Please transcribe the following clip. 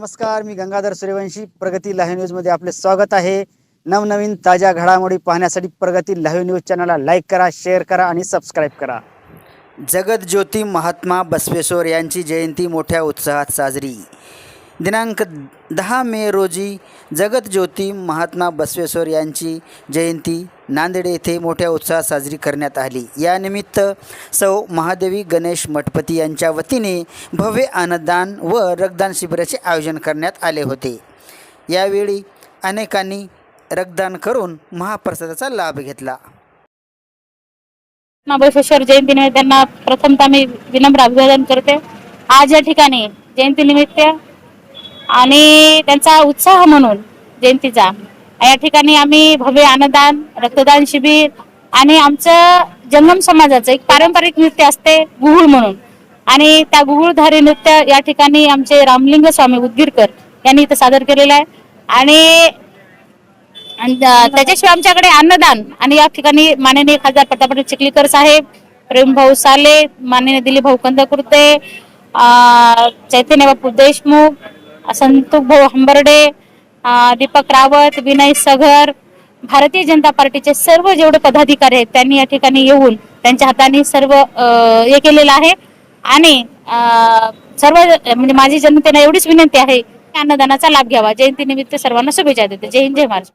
नमस्कार, मी गंगाधर सूर्यवंशी. प्रगती लाईव्ह न्यूजमध्ये आपले स्वागत आहे. नवनवीन ताज्या घडामोडी पाहण्यासाठी प्रगती लाईव्ह न्यूज चॅनलला लाईक करा, शेअर करा आणि सबस्क्राईब करा. जगतज्योती महात्मा बसवेश्वर यांची जयंती मोठ्या उत्साहात साजरी. दिनांक 10 मे रोजी जगतज्योती महात्मा बसवेश्वर यांची जयंती नांदेड येथे मोठ्या उत्साहात साजरी करण्यात आली. यानिमित्त सौ महादेवी गणेश मठपती यांच्या वतीने भव्य अन्नदान व रक्तदान शिबिराचे आयोजन करण्यात आले होते. यावेळी अनेकांनी रक्तदान करून महाप्रसादाचा लाभ घेतला. बसवेश्वर जयंतीनिमित्त त्यांना प्रथमतः मी विनम्र अभिवादन करते. आज या ठिकाणी जयंतीनिमित्त आणि त्यांचा उत्साह म्हणून जयंतीचा या ठिकाणी आम्ही भव्य अन्नदान, रक्तदान शिबिर आणि आमचं जंगम समाजाचं एक पारंपरिक नृत्य असते गुहुळ म्हणून, आणि त्या गुहुळधारी नृत्य या ठिकाणी आमचे रामलिंग स्वामी उदगीरकर यांनी इथं सादर केलेलं आहे. आणि त्याच्याशिवाय आमच्याकडे अन्नदान आणि या ठिकाणी माननीय खासदार प्रतापराव चिखलीकर साहेब, प्रेमभाऊ साले, माननीय दिलीप भाऊ कंदकुर्ते, चैतन्य बापू देशमुख, संतोष भाऊ हंबर्डे, दीपक रावत, विनय सगर, भारतीय जनता पार्टीचे सर्व जेवढे पदाधिकारी आहेत त्यांनी या ठिकाणी येऊन त्यांच्या हाताने सर्व हे केलेलं आहे. आणि सर्व म्हणजे माझी जनतेला एवढीच विनंती आहे की अन्नदानाचा लाभ घ्यावा. जयंतीनिमित्त सर्वांना शुभेच्छा देते. जय हिंद, जय महाराष्ट्र.